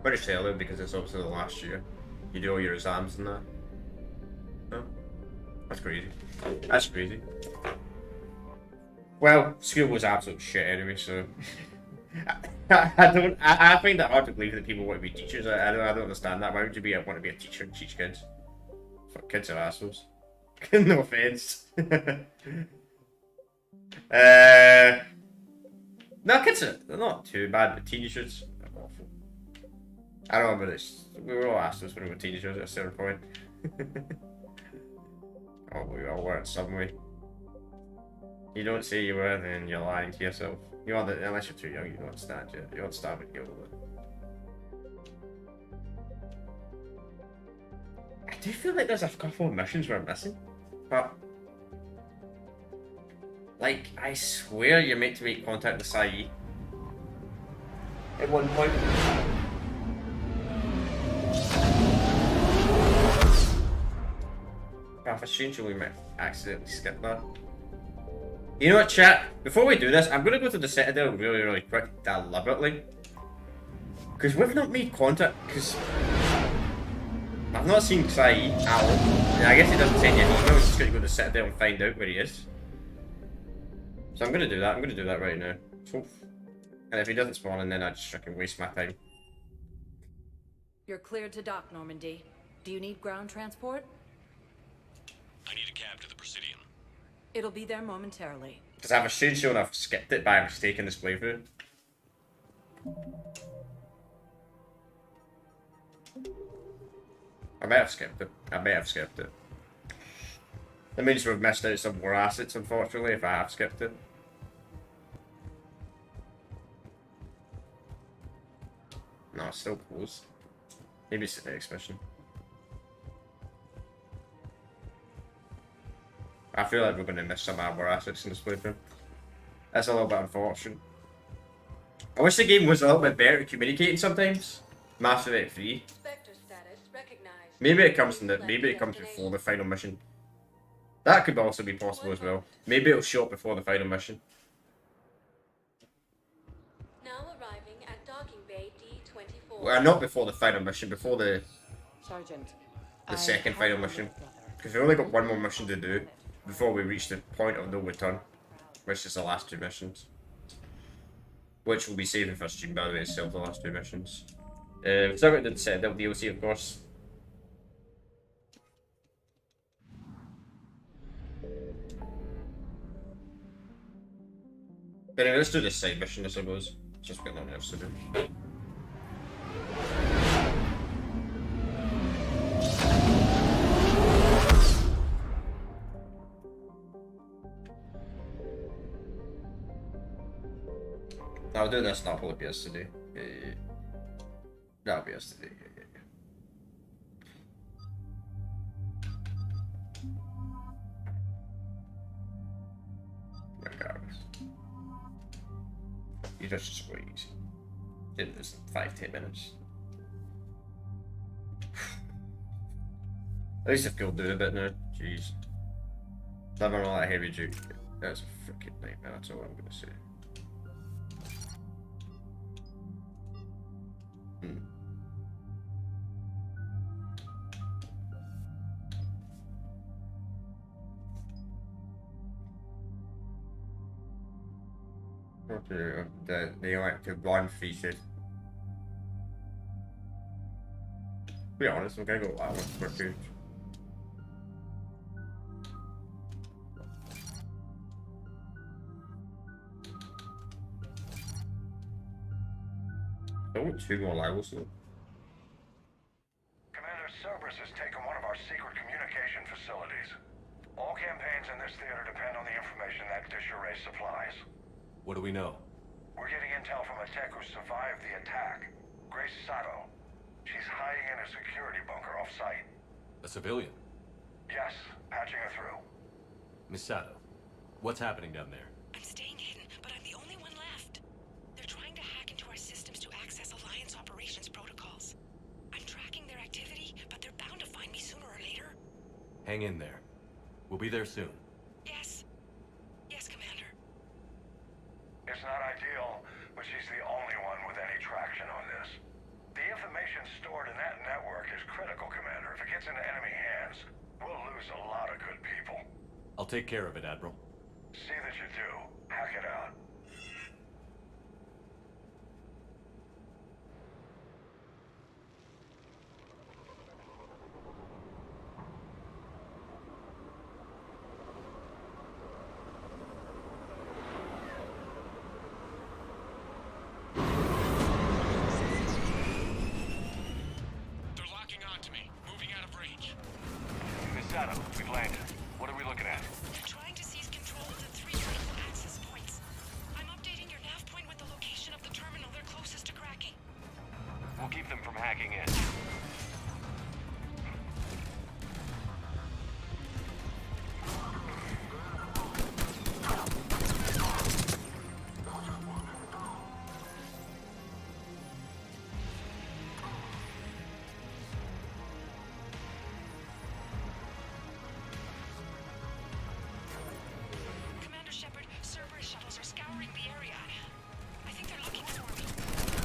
[SPEAKER 4] Finished early because it's obviously the last year. You do all your exams and that. Oh, that's crazy. That's crazy. Well, school was absolute shit anyway, so I find that hard to believe that people want to be teachers. I don't understand that. Why would you want to be a teacher and teach kids? Fuck, kids are assholes. No offense. No, kids they're not too bad, but teenagers are awful. I don't know about this. We were all assholes when we were teenagers at a certain point. Oh, we all were in some way. You don't say you were, then you're lying to yourself. You are unless you're too young, you don't understand yet. You understand when you get older. I do feel like there's a couple of missions we're missing, but like I swear you're meant to make contact with Saeed at one point. I have a strange we might accidentally skip that. You know what, chat? Before we do this, I'm going to go to the Citadel really, really quick, deliberately. Because we've not made contact, because I've not seen Saeed at all. And I guess he doesn't send you an email, he's just going to go to the Citadel and find out where he is. So I'm going to do that, I'm going to do that right now. And if he doesn't spawn, then I just freaking waste my time.
[SPEAKER 7] You're cleared to dock, Normandy. Do you need ground transport?
[SPEAKER 6] I need a cab to the Presidium.
[SPEAKER 7] It'll be there momentarily.
[SPEAKER 4] Because I have a strange feeling I've skipped it by mistake in this playthrough. I might have skipped it. That means we've missed out some more assets, unfortunately, if I have skipped it. No, it's still closed. Maybe it's the next mission. I feel like we're going to miss some of our assets in this playthrough. That's a little bit unfortunate. I wish the game was a little bit better at communicating sometimes. Mass Effect 3. Maybe it comes before the final mission. That could also be possible as well. Maybe it'll show up before the final mission.
[SPEAKER 8] Now arriving at docking bay D24.
[SPEAKER 4] Well, not before the final mission, before the
[SPEAKER 7] Sergeant,
[SPEAKER 4] second final mission. Because we've only got one more mission to do before we reach the point of no return, which is the last two missions. Which we'll be saving for stream, by the way, itself, the last two missions. So we did set the DLC, of course. But anyway, let's do this side mission, I suppose. Just got nothing else to do. I'll do this, that'll probably be yesterday. That'll be yesterday, Regardless. You just squeeze. In this 5-10 minutes. At least I feel do a bit now. Jeez. Living all that heavy duty. That's a freaking nightmare, that's all I'm gonna say. The elective blind featured. To be honest, I'm gonna go that one for food. I want 2 more levels though.
[SPEAKER 10] Commander Cerberus has taken one of our secret communicators.
[SPEAKER 9] facilities. All campaigns in this theater depend on the information that dish array supplies.
[SPEAKER 6] What do we know?
[SPEAKER 9] We're getting intel from a tech who survived the attack. Grace Sato. She's hiding in a security bunker off-site.
[SPEAKER 6] A civilian?
[SPEAKER 9] Yes, patching her through.
[SPEAKER 6] Miss Sato, what's happening down there?
[SPEAKER 10] I'm staying hidden, but I'm the only one left. They're trying to hack into our systems to access Alliance operations protocols. I'm tracking their activity, but they're bound to find me sooner or later.
[SPEAKER 6] Hang in there. We'll be there soon.
[SPEAKER 10] Yes. Yes, Commander.
[SPEAKER 9] It's not ideal, but she's the only one with any traction on this. The information stored in that network is critical, Commander. If it gets into enemy hands, we'll lose a lot of good people.
[SPEAKER 6] I'll take care of it, Admiral.
[SPEAKER 9] See that you do. Hack it out.
[SPEAKER 23] They're locking onto me. Moving out of range.
[SPEAKER 9] Miss Sato, we've landed. What are we looking at?
[SPEAKER 10] They're trying to seize control of the 3 critical access points. I'm updating your nav point with the location of the terminal they're closest to cracking.
[SPEAKER 9] We'll keep them from hacking in.
[SPEAKER 10] Commander Shepard, Cerberus shuttles are scouring the area. I think they're looking for me.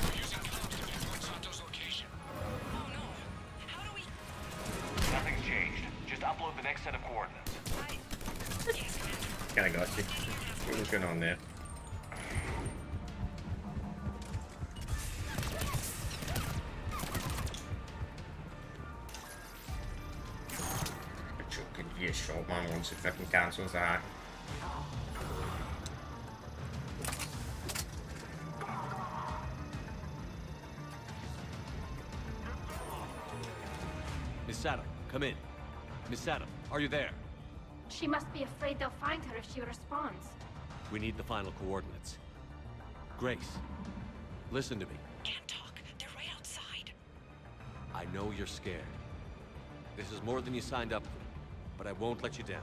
[SPEAKER 23] We're using comms to pinpoint Sato's location.
[SPEAKER 10] Oh no. How do we...
[SPEAKER 9] Nothing's changed. Just upload the next set of coordinates.
[SPEAKER 10] Yes, Commander.
[SPEAKER 4] Kinda got you. What was going on there? Could be a short man once it fucking cancels that.
[SPEAKER 6] Miss Sato, come in. Miss Sato, are you there?
[SPEAKER 18] She must be afraid they'll find her if she responds.
[SPEAKER 6] We need the final coordinates. Grace, listen to me.
[SPEAKER 10] Can't talk. They're right outside.
[SPEAKER 6] I know you're scared. This is more than you signed up for, but I won't let you down.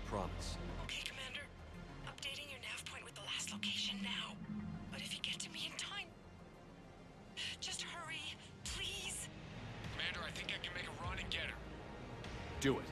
[SPEAKER 6] Promise.
[SPEAKER 10] Okay, Commander. Updating your nav point with the last location now. But if you get to me in time... Just hurry, please.
[SPEAKER 23] Commander, I think I can make a run and get her.
[SPEAKER 6] Do it.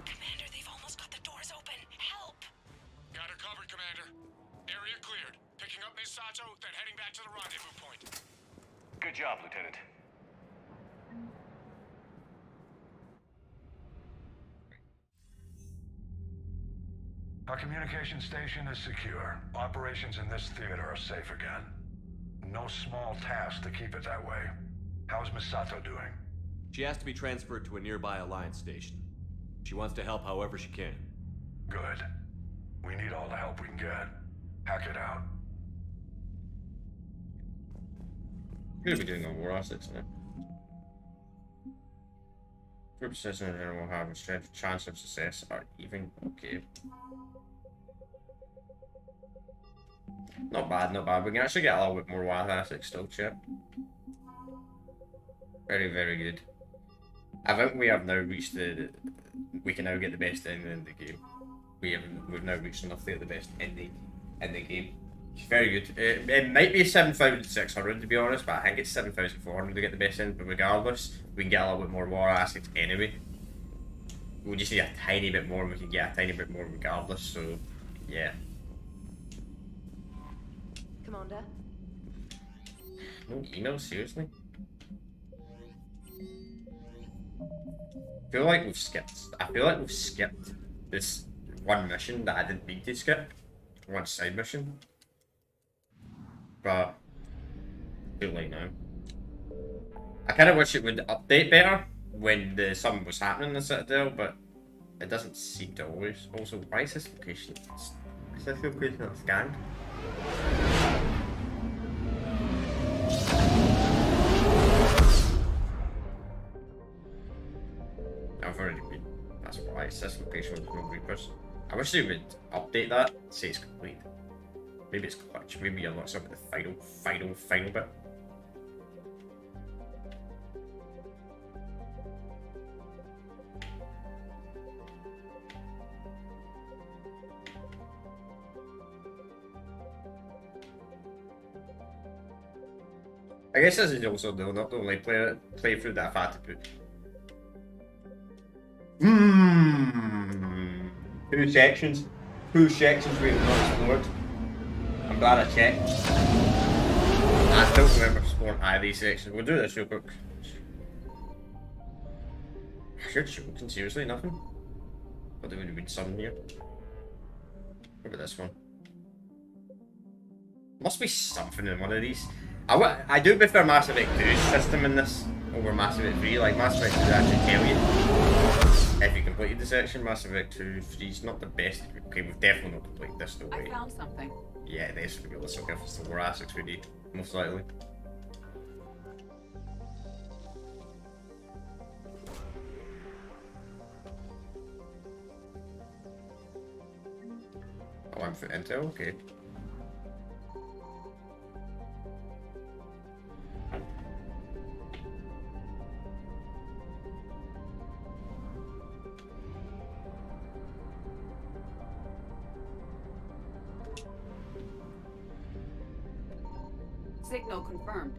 [SPEAKER 10] Commander, they've almost got the doors open. Help!
[SPEAKER 23] Got her covered, Commander. Area cleared. Picking up Miss Sato, then heading back to the rendezvous point.
[SPEAKER 9] Good job, Lieutenant. Our communication station is secure. Operations in this theater are safe again. No small task to keep it that way. How's Miss Sato doing?
[SPEAKER 6] She has to be transferred to a nearby Alliance station. She wants to help however she can.
[SPEAKER 9] Good. We need all the help we can get. Hack it out.
[SPEAKER 4] Could be doing on war assets now. Group system in general will have a chance of success or even okay. Not bad, not bad. We can actually get a little bit more war assets still, chat. Very, very good. I think we have now reached we can now get the best ending in the game. We've now reached enough to get the best ending in the game. It's very good. It might be 7,600 to be honest, but I think it's 7,400 to get the best ending. But regardless, we can get a little bit more war assets anyway. We just need a tiny bit more, and we can get a tiny bit more regardless. So, yeah.
[SPEAKER 14] Commander?
[SPEAKER 4] No email, seriously? feel like we've skipped. I feel like we've skipped this one mission that I didn't mean to skip. One side mission. But too late now. I kind of wish it would update better when something was happening in the Citadel, but it doesn't seem to always. Also, why is this location? Is this location not scanned? I've already been. That's why it's this location with no Reapers. I wish they would update that, say it's complete. Maybe it's clutch, maybe unlock some of the final bit. I guess this is also not the only playthrough that I've had to put. Two sections we have not explored. I'm glad I checked. I still remember exploring either of these sections. We'll do this real quick. You're joking, seriously, nothing? Thought there would have been some here. What about this one? Must be something in one of these. I do prefer Mass Effect 2's system in this over Mass Effect 3. Like, Mass Effect 2 actually tell you if you completed the section. Mass Effect 2, 3 is not the best. Okay, we've definitely not completed this, no way.
[SPEAKER 12] I found something.
[SPEAKER 4] Yeah, this would be let's look if it's the War Assets we need, most likely. Oh, I'm for intel, okay.
[SPEAKER 12] Signal confirmed.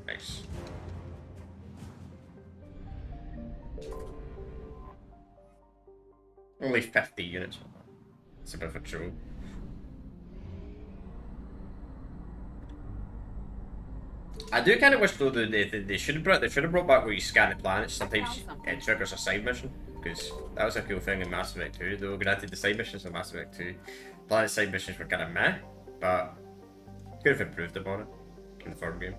[SPEAKER 4] Nice. Only 50 units. It's a bit of a troll. I do kind of wish though that they should have brought back where you scan the planets. Sometimes it triggers a side mission, because that was a cool thing in Mass Effect 2. Though granted, the side missions in Mass Effect 2, planet side missions were kind of meh, but could have improved upon it in the third game.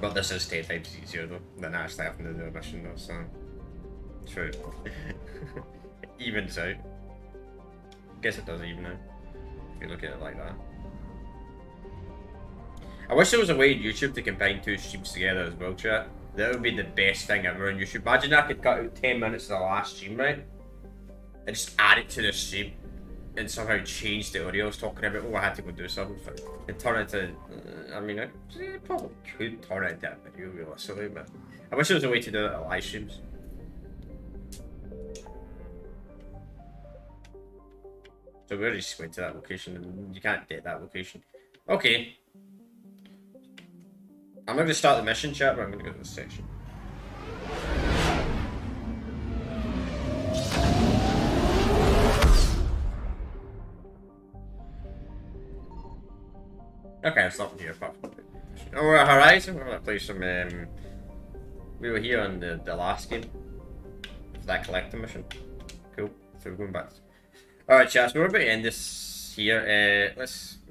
[SPEAKER 4] But this is 10 times easier though than actually having to do a mission though, so true. Evens out. Guess it does even out, if you look at it like that. I wish there was a way in YouTube to combine two streams together as well, chat. That would be the best thing ever on YouTube. Imagine I could cut out 10 minutes of the last stream, right? And just add it to the stream and somehow change the audio I was talking about. Oh, I had to go do something for it. And turn it into, I mean, I probably could turn it into a video realistically, but I wish there was a way to do it at live streams. So we're just going to that location, and you can't get that location. Okay. I'm not going to start the mission, chat, but I'm going to go to this section. Okay, there's nothing here apart from the mission. Oh, we're at Horizon. We're going to play some, we were here on the last game. That collector mission. Cool. So we're going back. Alright, chat, so we're about to end this here.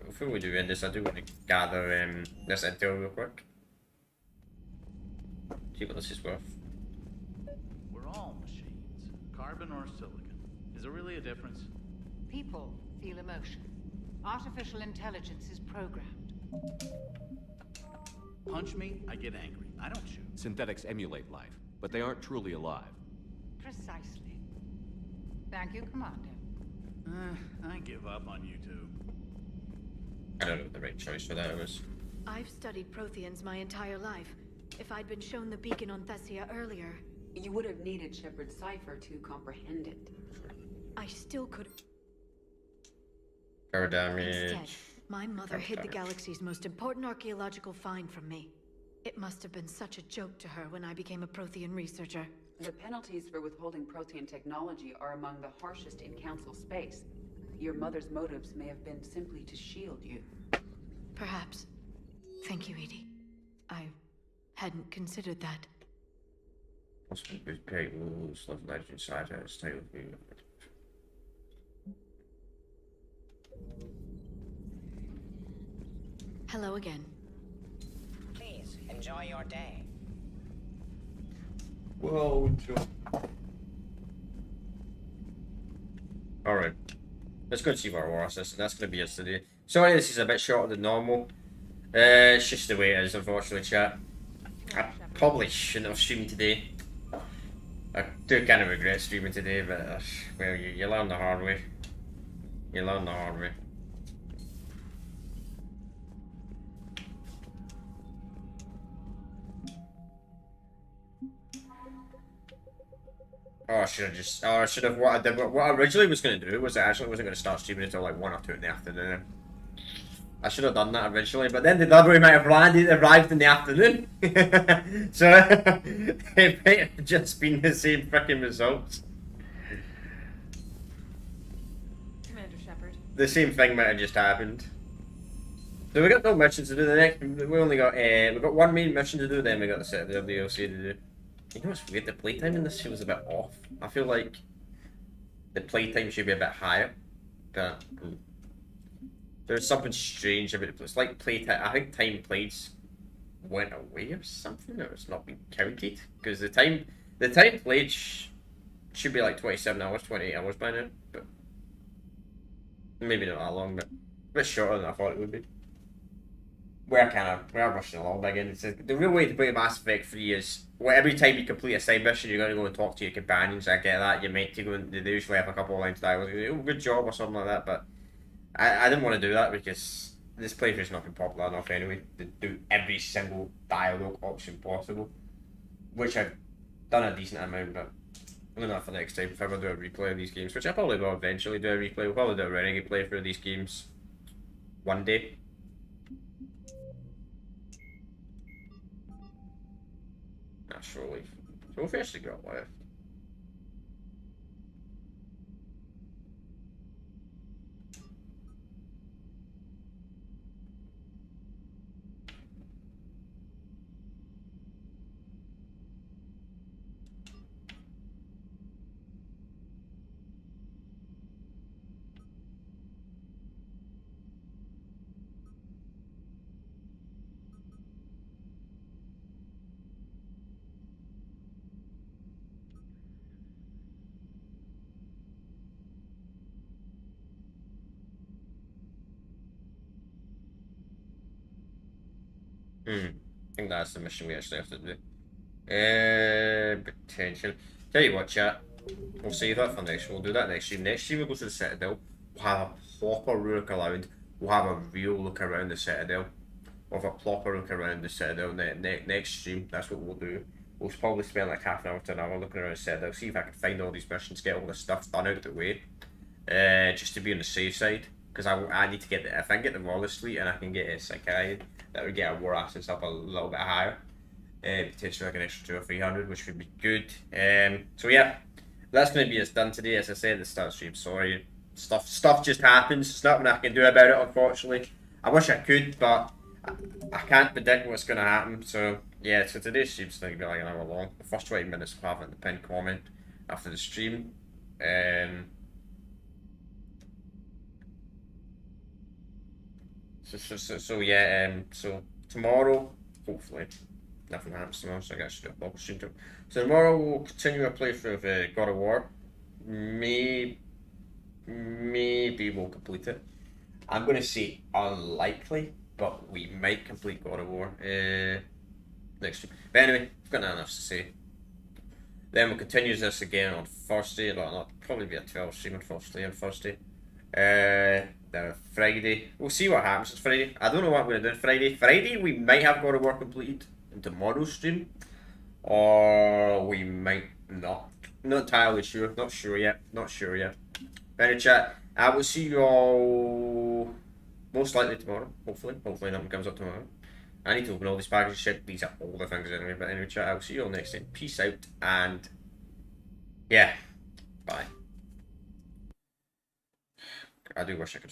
[SPEAKER 4] Before we do end this, I do want to gather this intel real quick. See what this is worth.
[SPEAKER 15] We're all machines, carbon or silicon. Is there really a difference?
[SPEAKER 19] People feel emotion. Artificial intelligence is programmed.
[SPEAKER 15] Punch me, I get angry. I don't shoot.
[SPEAKER 6] Synthetics emulate life, but they aren't truly alive.
[SPEAKER 19] Precisely. Thank you, Commander.
[SPEAKER 15] I give up on you two.
[SPEAKER 4] I don't know what the right choice for that was.
[SPEAKER 3] I've studied Protheans my entire life. If I'd been shown the beacon on Thessia earlier...
[SPEAKER 12] You would have needed Shepard's cipher to comprehend it.
[SPEAKER 3] I still could...
[SPEAKER 4] Power damage.
[SPEAKER 3] Instead, my mother hid the galaxy's most important archaeological find from me. It must have been such a joke to her when I became a Prothean researcher.
[SPEAKER 12] The penalties for withholding Prothean technology are among the harshest in Council space. Your mother's motives may have been simply to shield you.
[SPEAKER 3] Perhaps. Thank you, Edie. I hadn't considered that. Hello again.
[SPEAKER 16] Please, enjoy your day.
[SPEAKER 4] Whoa, enjoy. Alright. Let's go and see what our war is, and that's going to be us today. Sorry this is a bit shorter than normal. It's just the way it is, unfortunately, chat. I probably shouldn't have streamed today. I do kind of regret streaming today, but, well, you learn the hard way. You learn the hard way. Oh, I should have, what I did, what I originally was going to do was I actually wasn't going to start streaming until like 1 or 2 in the afternoon. I should have done that originally, but then the delivery might have arrived in the afternoon. So, it might have just been the same freaking results.
[SPEAKER 7] Commander Shepard.
[SPEAKER 4] The same thing might have just happened. So we got no missions to do. The next, we only got, we got 1 main mission to do, then we got the set of the DLC to do. You know what's weird? The playtime in this feels a bit off. I feel like the playtime should be a bit higher. But there's something strange about it. It's like playtime. I think time played went away or something, or it's not been counted. Because the time played should be like 27 hours, 28 hours by now. But maybe not that long, but a bit shorter than I thought it would be. We're rushing along again. It's the real way to play Mass Effect 3 is, well, every time you complete a side mission, you're going to go and talk to your companions. I get that. You're meant to go and they usually have a couple of lines of dialogue. Oh, good job or something like that. But I didn't want to do that because this playthrough's not been popular enough anyway to do every single dialogue option possible. Which I've done a decent amount, but I'll do that for next time if I ever do a replay of these games, which I probably will eventually do a replay. We'll probably do a Renegade playthrough of these games one day. Surely. So we've actually got left. I think that's the mission we actually have to do. Potential. Tell you what, chat. We'll save that for next. We'll do that next stream. Next stream we'll go to the Citadel. We'll have a proper look around. We'll have a real look around the Citadel. We'll have a proper look around the Citadel next stream. That's what we'll do. We'll probably spend like half an hour to an hour looking around the Citadel. See if I can find all these missions, get all this stuff done out of the way. Just to be on the safe side. Because I need to get the, if I can get the Wallace fleet and I can get a Sakai, that would get our war assets up a little bit higher. Potentially like an extra 200 or 300, which would be good. So yeah, that's going to be us done today. As I said at the start of the stream, sorry, stuff just happens. There's nothing I can do about it, unfortunately. I wish I could, but I can't predict what's going to happen. So yeah, so today's stream's going to be like an hour long. The first 20 minutes we'll have in the pinned comment after the stream. So tomorrow, hopefully, nothing happens tomorrow, so I guess I should do a local stream too. So tomorrow we'll continue our playthrough of God of War. Maybe we'll complete it. I'm going to say unlikely, but we might complete God of War next stream. But anyway, I've got nothing else to say. Then we'll continue this again on Thursday. It'll probably be a 12 stream on Thursday. Then Friday, we'll see what happens. It's Friday. I don't know what I'm going to do on Friday. Friday, we might have God of War completed in tomorrow's stream, or we might not. Not entirely sure. Not sure yet. Very chat. I will see you all most likely tomorrow. Hopefully nothing comes up tomorrow. I need to open all these packages. Shit, these are all the things anyway. But anyway, chat. I'll see you all next time. Peace out, and yeah, bye. I do wish I could